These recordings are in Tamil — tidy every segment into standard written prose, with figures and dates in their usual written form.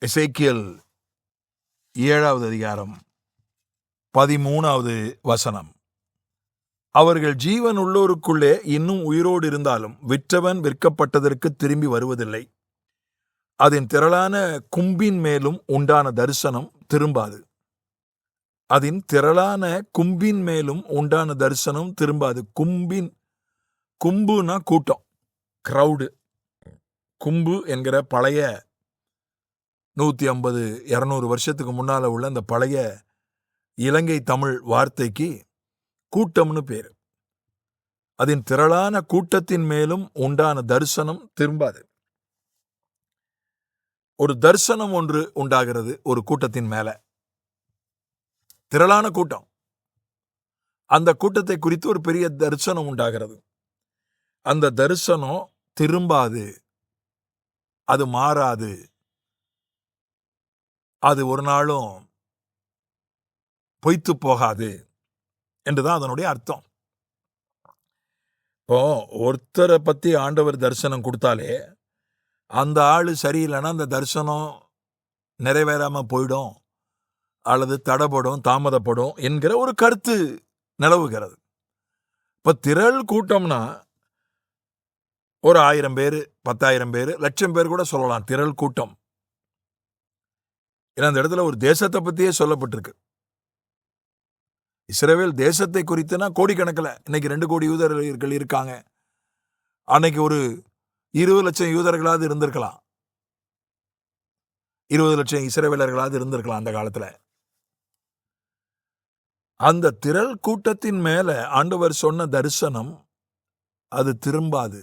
எசேக்கியேல் 7வது அதிகாரம் 13வது வசனம். அவர்கள் ஜீவன் உள்ளோருக்குள்ளே இன்னும் உயிரோடு இருந்தாலும் விற்றவன் விற்கப்பட்டதற்கு திரும்பி வருவதில்லை. அதன் திரளான கும்பின் மேலும் உண்டான தரிசனம் திரும்பாது. அதன் திரளான கும்பின் மேலும் உண்டான தரிசனம் திரும்பாது. கும்புனா கூட்டம், கிரவுடு. கும்பு என்கிற பழைய 150-200 வருஷத்துக்கு முன்னால உள்ள அந்த பழைய இலங்கை தமிழ் வார்த்தைக்கு கூட்டம்னு பேரு. அதன் திரளான கூட்டத்தின் மேலும் உண்டான தரிசனம் திரும்பாது. ஒரு தரிசனம் ஒன்று உண்டாகிறது ஒரு கூட்டத்தின் மேல, திரளான கூட்டம். அந்த கூட்டத்தை குறித்து ஒரு பெரிய தரிசனம் உண்டாகிறது. அந்த தரிசனம் திரும்பாது, அது மாறாது, அது ஒரு நாளும் பொய்த்து போகாது என்றுதான் அதனுடைய அர்த்தம். இப்போ ஒருத்தரை பத்தி ஆண்டவர் தரிசனம் கொடுத்தாலே அந்த ஆளு சரியில்லைன்னா அந்த தரிசனம் நிறைவேறாம போயிடும் அல்லது தடைப்படும், தாமதப்படும் என்கிற ஒரு கருத்து நிலவுகிறது. இப்ப திரள் கூட்டம்னா ஒரு 1000 பேர், 10,000 பேர், 1,00,000 பேர் கூட சொல்லலாம் திரள் கூட்டம். ஏன்னா அந்த இடத்துல ஒரு தேசத்தை பத்தியே சொல்லப்பட்டிருக்கு. இஸ்ரவேல் தேசத்தை குறித்துனா கோடிக்கணக்கில், இன்னைக்கு 2 கோடி யூதர்கள் இருக்காங்க. அன்னைக்கு ஒரு 20 லட்சம் யூதர்களாவது இருந்திருக்கலாம், 20 லட்சம் இஸ்ரவேலர்களாவது இருந்திருக்கலாம் அந்த காலத்துல. அந்த திரள் கூட்டத்தின் மேல ஆண்டவர் சொன்ன தரிசனம் அது திரும்பாது,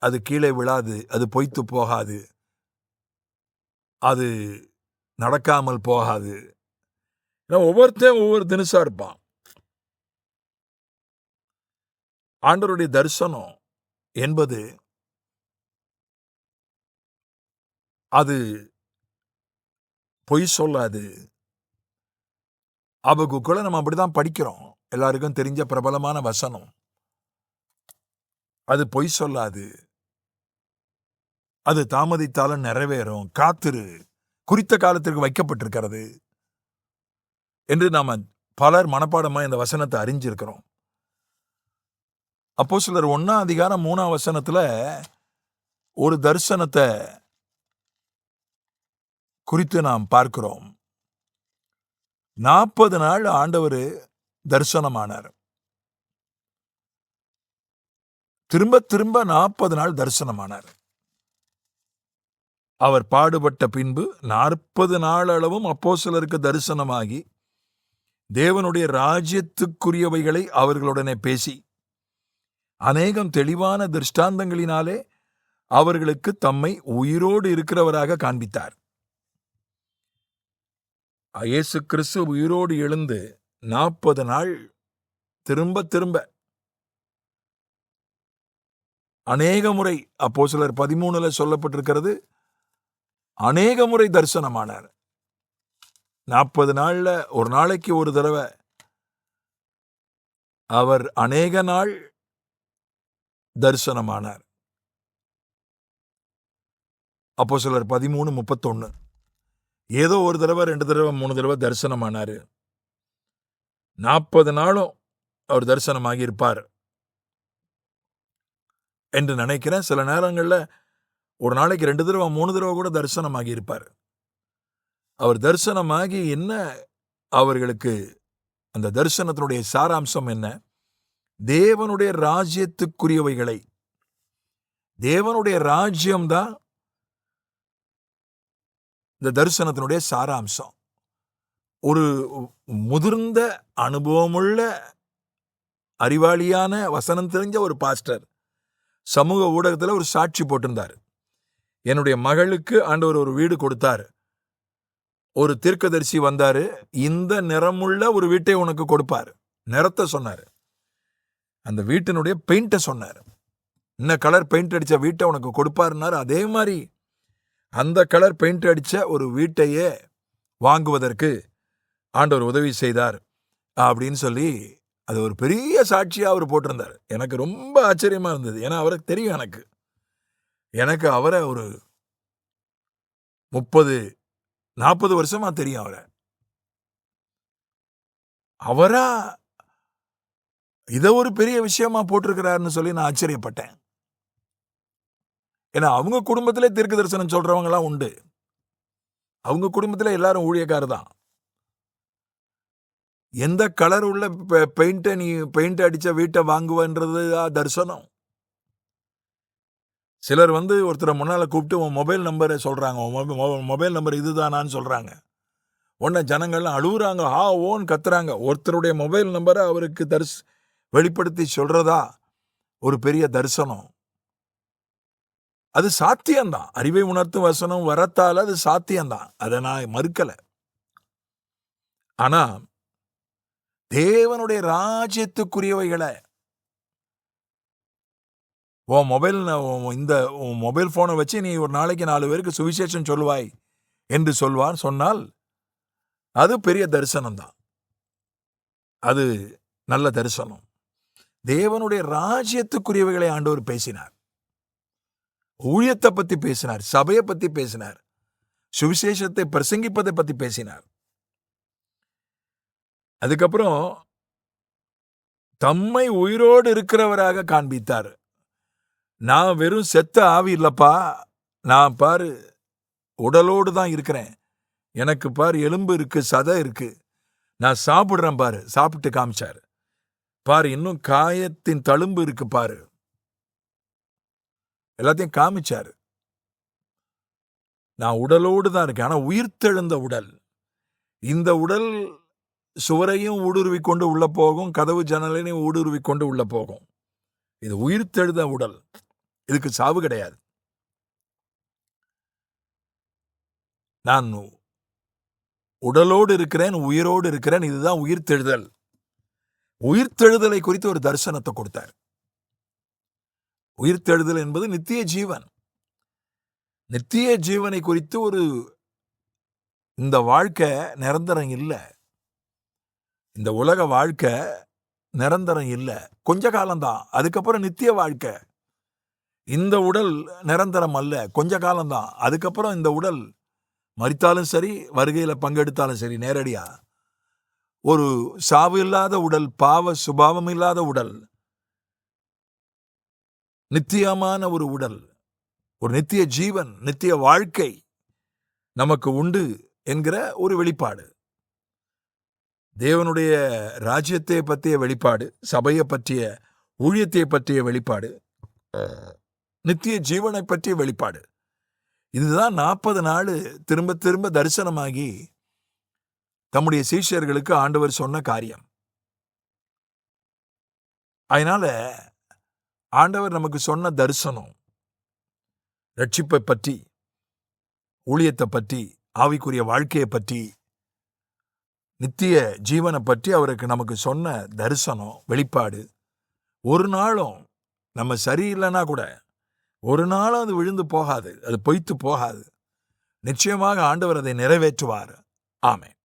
அது கீழே விழாது, அது பொய்த்து போகாது, அது நடக்காமல் போகாது. ஒவ்வொருத்தையும் ஒவ்வொரு தினசா இருப்பான். ஆண்டவருடைய தரிசனம் என்பது அது பொய் சொல்லாது. அபகுக்குள்ள நம்ம அப்படிதான் படிக்கிறோம், எல்லாருக்கும் தெரிஞ்ச பிரபலமான வசனம். அது பொய் சொல்லாது, அது தாமதித்தாலும் நிறைவேறும், காத்திரு, குறித்த காலத்திற்கு வைக்கப்பட்டிருக்கிறது என்று நாம பலர் மனப்பாடமா இந்த வசனத்தை அறிஞ்சிருக்கிறோம். அப்போஸ்தலர் 1ஆம் அதிகாரம் 3ஆம் வசனத்துல ஒரு தரிசனத்தை குறித்து நாம் பார்க்கிறோம். 40 நாள் ஆண்டவர் தரிசனமானார். திரும்ப திரும்ப 40 நாள் தரிசனமானார். அவர் பாடுபட்ட பின்பு 40 நாள் அளவும் அப்போஸ்தலருக்கு தரிசனமாகி தேவனுடைய ராஜ்யத்துக்குரியவைகளை அவர்களுடனே பேசி அநேகம் தெளிவான திருஷ்டாந்தங்களினாலே அவர்களுக்கு தம்மை உயிரோடு இருக்கிறவராக காண்பித்தார். இயேசு கிறிஸ்து உயிரோடு எழுந்து 40 நாள் திரும்ப திரும்ப அநேக முறை, அப்போஸ்தலர் 13 சொல்லப்பட்டிருக்கிறது, அநேக முறை தரிசனமானார். 40 நாள்ல ஒரு நாளைக்கு ஒரு தடவை அவர் அநேக நாள் தரிசனமானார். அப்போஸ்தலர் 13:31. ஏதோ ஒரு தடவை, 2 தடவை, 3 தடவை தரிசனமானாரு. 40 நாளும் அவர் தரிசனமாகி இருப்பார் என்று நினைக்கிறேன். சில நேரங்களில் ஒரு நாளைக்கு 2 தடவை 3 தடவை கூட தரிசனமாகி இருப்பார். அவர் தரிசனமாகி என்ன, அவர்களுக்கு அந்த தரிசனத்தினுடைய சாராம்சம் என்ன? தேவனுடைய ராஜ்யத்துக்குரியவைகளை, தேவனுடைய ராஜ்யம்தான் இந்த தரிசனத்தினுடைய சாராம்சம். ஒரு முதிர்ந்த அனுபவமுள்ள அறிவாளியான வசனம் தெரிஞ்ச ஒரு பாஸ்டர் சமூக ஊடகத்தில் ஒரு சாட்சி போட்டிருந்தார். என்னுடைய மகளுக்கு ஆண்டவர் ஒரு வீடு கொடுத்தார். ஒரு தீர்க்கதரிசி வந்தாரு, இந்த நிறமுள்ள ஒரு வீட்டை உனக்கு கொடுப்பார். நிறத்தை சொன்னார், அந்த வீட்டினுடைய பெயிண்ட சொன்னார். என்ன கலர் பெயிண்ட் அடிச்ச வீட்டை உனக்கு கொடுப்பாருன்னாரு. அதே மாதிரி அந்த கலர் பெயிண்ட் அடிச்ச ஒரு வீட்டையே வாங்குவதற்கு ஆண்டவர் உதவி செய்தார் அப்படின்னு சொல்லி அது ஒரு பெரிய சாட்சியா அவர் போட்டிருந்தார். எனக்கு ரொம்ப ஆச்சரியமா இருந்தது. ஏன்னா அவருக்கு தெரியும், எனக்கு அவரை ஒரு 30-40 வருஷமா தெரியும் அவரை. அவரா இத ஒரு பெரிய விஷயமா போட்டிருக்கிறாருன்னு சொல்லி நான் ஆச்சரியப்பட்டேன். ஏன்னா அவங்க குடும்பத்திலே தீர்க்க தரிசனம் சொல்றவங்க எல்லாம் உண்டு. அவங்க குடும்பத்திலே எல்லாரும் ஊழியக்காரர் தான். எந்த கலர் உள்ள பெயிண்ட் அடிச்ச வீட்டை வாங்குவன்றது தரிசனம். சிலர் ஒருத்தரை முன்னால கூப்பிட்டு உன் மொபைல் நம்பரை சொல்றாங்க. உன் மொபைல் நம்பர் இதுதானான்னு சொல்றாங்க. உடனே ஜனங்கள்லாம் அழுகுறாங்க, ஓன்னு கத்துறாங்க. ஒருத்தருடைய மொபைல் நம்பரை அவருக்கு வெளிப்படுத்தி சொல்றதா ஒரு பெரிய தரிசனம். அது சாத்தியம்தான். அறிவை உணர்த்தும் வசனம் வரத்தால அது சாத்தியம்தான். அதை நான் மறுக்கல. ஆனா தேவனுடைய ராஜ்யத்துக்குரியவைகளை இந்த மொபைல் போனை வச்சு நீ ஒரு நாளைக்கு 4 பேருக்கு சுவிசேஷம் சொல்லுவாய் என்று சொன்னால் அது பெரிய தரிசனம் தான். அது நல்ல தரிசனம். தேவனுடைய ராஜ்யத்துக்குரியவைகளை ஆண்டவர் பேசினார். ஊழியத்தை பத்தி பேசினார், சபையை பத்தி பேசினார், சுவிசேஷத்தை பிரசங்கிப்பதை பத்தி பேசினார். அதுக்கப்புறம் தம்மை உயிரோடு இருக்கிறவராக காண்பித்தார். நான் வெறும் செத்த ஆவி இல்லப்பா, நான் பாரு உடலோடு தான் இருக்கிறேன். எனக்கு பாரு எலும்பு இருக்கு, சதை இருக்கு, நான் சாப்பிடுறேன் பாரு. சாப்பிட்டு காமிச்சாரு. பாரு இன்னும் காயத்தின் தழும்பு இருக்கு பாரு. எல்லாத்தையும் காமிச்சாரு. நான் உடலோடு தான் இருக்கேன். ஆனா உயிர்த்தெழுந்த உடல். இந்த உடல் சுவரையும் ஊடுருவி கொண்டு உள்ள போகும், கதவு ஜன்னலையும் ஊடுருவி கொண்டு உள்ள போகும். இது உயிர்த்தெழுந்த உடல். இதுக்கு சாவு கிடையாது. நான் உடலோடு இருக்கிறேன், உயிரோடு இருக்கிறேன். இதுதான் உயிர்த்தெழுதல். உயிர்த்தெழுதலை குறித்து ஒரு தரிசனத்தை கொடுத்தார். உயிர்த்தெழுதல் என்பது நித்திய ஜீவன். நித்திய ஜீவனை குறித்து இந்த வாழ்க்கை நிரந்தரம் இல்லை. இந்த உலக வாழ்க்கை நிரந்தரம் இல்லை, கொஞ்ச காலம்தான். அதுக்கப்புறம் நித்திய வாழ்க்கை. இந்த உடல் நிரந்தரம் அல்ல, கொஞ்ச காலம்தான். அதுக்கப்புறம் இந்த உடல் மரித்தாலும் சரி, வருகையில பங்கெடுத்தாலும் சரி, நேரடியா ஒரு சாவு இல்லாத உடல், பாவ சுபாவம் இல்லாத உடல், நித்தியமான ஒரு உடல், ஒரு நித்திய ஜீவன், நித்திய வாழ்க்கை நமக்கு உண்டு என்கிற ஒரு வெளிப்பாடு. தேவனுடைய ராஜ்யத்தை பற்றிய வெளிப்பாடு, சபையை பற்றிய, ஊழியத்தை பற்றிய வெளிப்பாடு, நித்திய ஜீவனை பற்றிய வெளிப்பாடு. இதுதான் 40 நாள் திரும்ப திரும்ப தரிசனமாகி தம்முடைய சீஷர்களுக்கு ஆண்டவர் சொன்ன காரியம். அதனால ஆண்டவர் நமக்கு சொன்ன தரிசனம், ரட்சிப்பை பற்றி, ஊழியத்தை பற்றி, ஆவிக்குரிய வாழ்க்கையை பற்றி, நித்திய ஜீவனை பற்றி அவருக்கு நமக்கு சொன்ன தரிசனம், வெளிப்பாடு, ஒரு நாளும் நம்ம சரியில்லைன்னா கூட ஒரு நாளும் அது விழுந்து போகாது, அது பொய்த்து போகாது. நிச்சயமாக ஆண்டவர் அதை நிறைவேற்றுவார். ஆமென்.